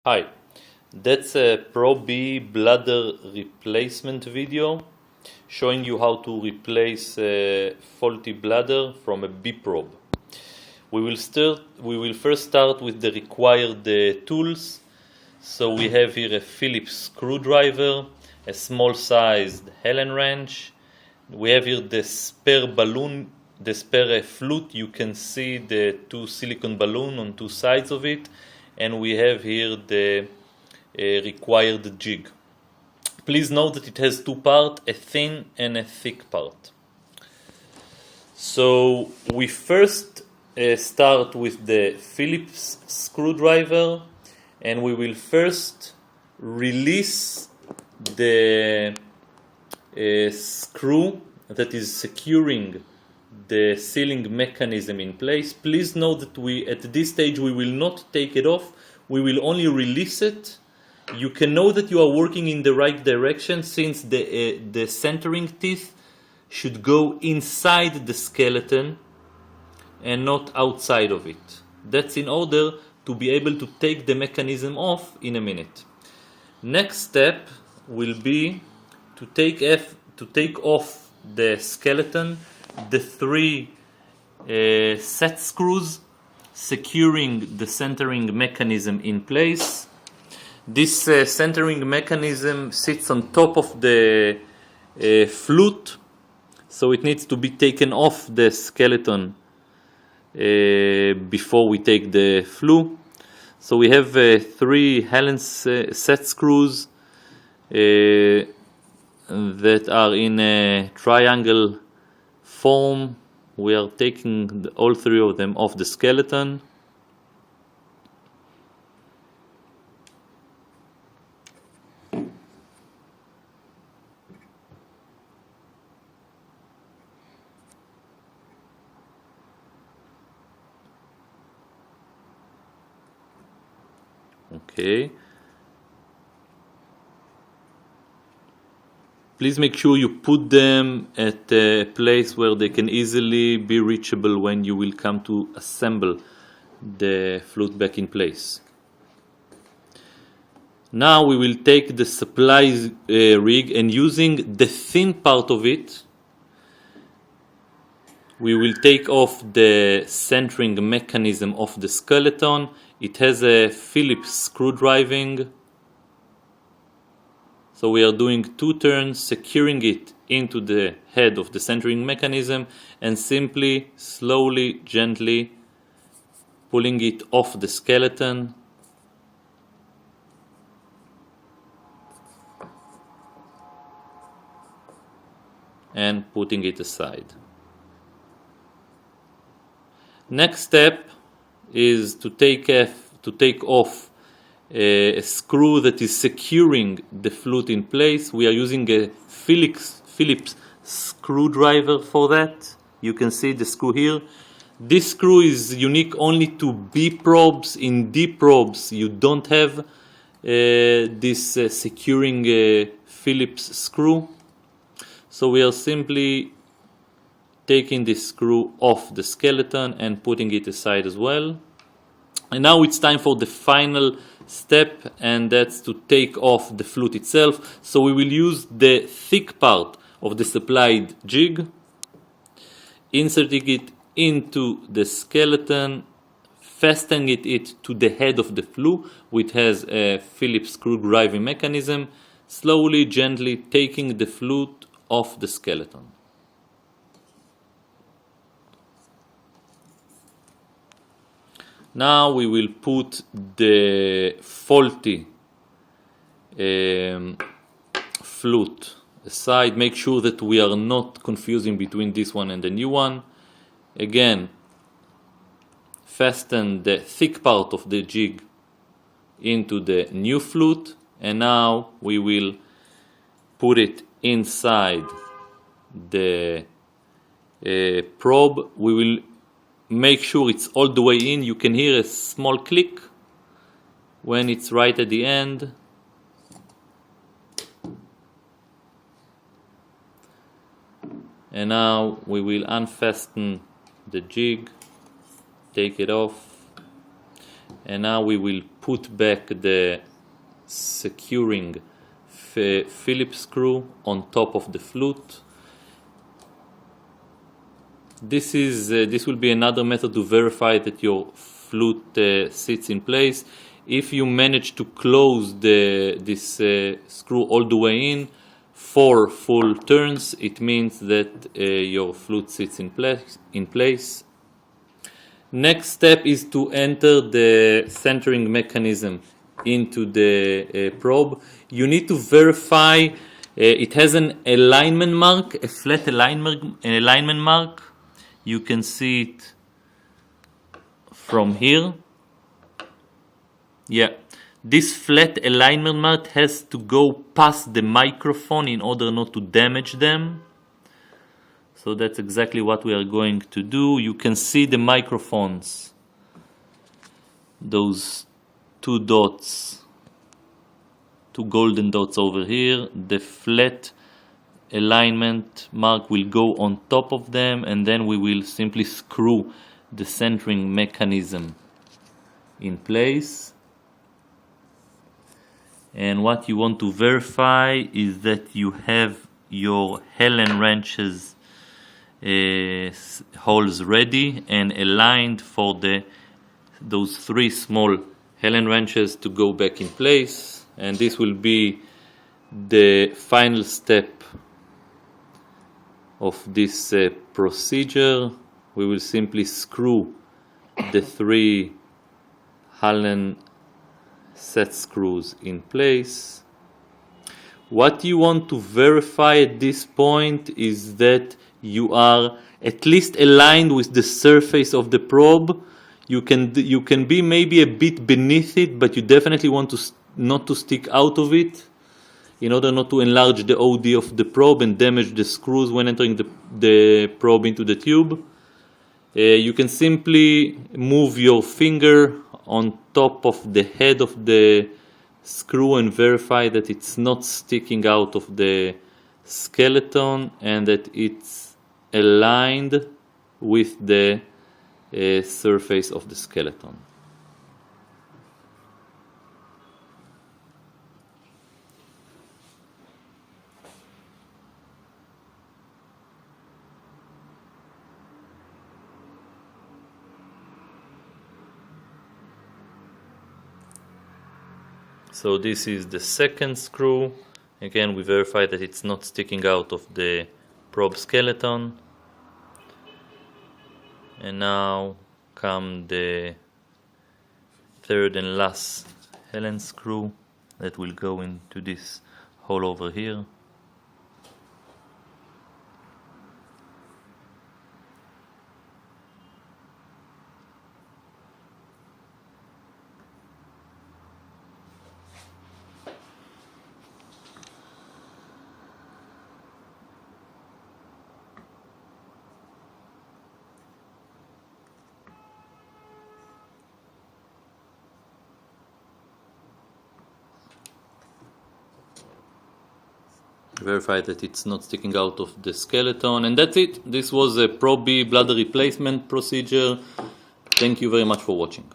Hi, that's a Pro B bladder replacement video showing you how to replace a faulty bladder from a B probe. We will first start with the required tools. So we have here a Phillips screwdriver, a small sized Allen wrench. We have here the spare balloon, the spare flute. You can see the two silicone balloons on two sides of it, and we have here the required jig. Please note that it has two parts, a thin and a thick part. So we first start with the Phillips screwdriver, and we will first release the screw that is securing the sealing mechanism in place. Please note that at this stage we will not take it off, we will only release it. You can know that you are working in the right direction since the centering teeth should go inside the skeleton and not outside of it. That's in order to be able to take the mechanism off in a minute. Next step will be to take off the skeleton, the three set screws securing the centering mechanism in place. This centering mechanism sits on top of the flute, so it needs to be taken off the skeleton before we take the flue. So we have three Allen set screws that are in a triangle form. We are taking all three of them off the skeleton. Okay. Please make sure you put them at a place where they can easily be reachable when you will come to assemble the flute back in place. Now we will take the supply rig, and using the thin part of it, we will take off the centering mechanism of the skeleton. It has a Phillips screwdriver. So we are doing two turns, securing it into the head of the centering mechanism, and simply, slowly, gently pulling it off the skeleton. And putting it aside. Next step is to take off a screw that is securing the flute in place. We are using a Phillips screwdriver for that. You can see the screw here. This screw is unique only to B probes. In D probes you don't have this securing Phillips screw. So we are simply taking this screw off the skeleton and putting it aside as well. And now it's time for the final step, and that's to take off the flute itself. So we will use the thick part of the supplied jig, inserting it into the skeleton, fastening it to the head of the flue, which has a Phillips screwdriver mechanism, slowly, gently taking the flute off the skeleton. Now we will put the faulty flute aside. Make sure that we are not confusing between this one and the new one. Again, fasten the thick part of the jig into the new flute, and now we will put it inside the probe. We will make sure it's all the way in. You can hear a small click when it's right at the end. And now we will unfasten the jig, take it off, and now we will put back the securing Phillips screw on top of the flute. This will be another method to verify that your flute sits in place. If you manage to close this screw all the way in 4 full turns, it means that your flute sits in place. Next step is to enter the centering mechanism into the probe. You need to verify it has an alignment mark, a flat alignment mark. You can see it from here. Yeah, this flat alignment mark has to go past the microphone in order not to damage them. So that's exactly what we are going to do. You can see the microphones, those 2 dots, 2 golden dots over here. The flat alignment mark will go on top of them, and then we will simply screw the centering mechanism in place. And what you want to verify is that you have your Allen wrenches holes ready and aligned for those 3 small Allen wrenches to go back in place. And this will be the final step of this procedure. We will simply screw the 3 Allen set screws in place. What you want to verify at this point is that you are at least aligned with the surface of the probe. You can be maybe a bit beneath it, but you definitely want to not to stick out of it in order not to enlarge the OD of the probe and damage the screws when entering the probe into the tube. You can simply move your finger on top of the head of the screw and verify that it's not sticking out of the skeleton and that it's aligned with the surface of the skeleton. So this is the second screw. Again, we verify that it's not sticking out of the probe skeleton. And now come the third and last Allen screw that will go into this hole over here. Verify that it's not sticking out of the skeleton, and that's it. This was a Probe bladder replacement procedure. Thank you very much for watching.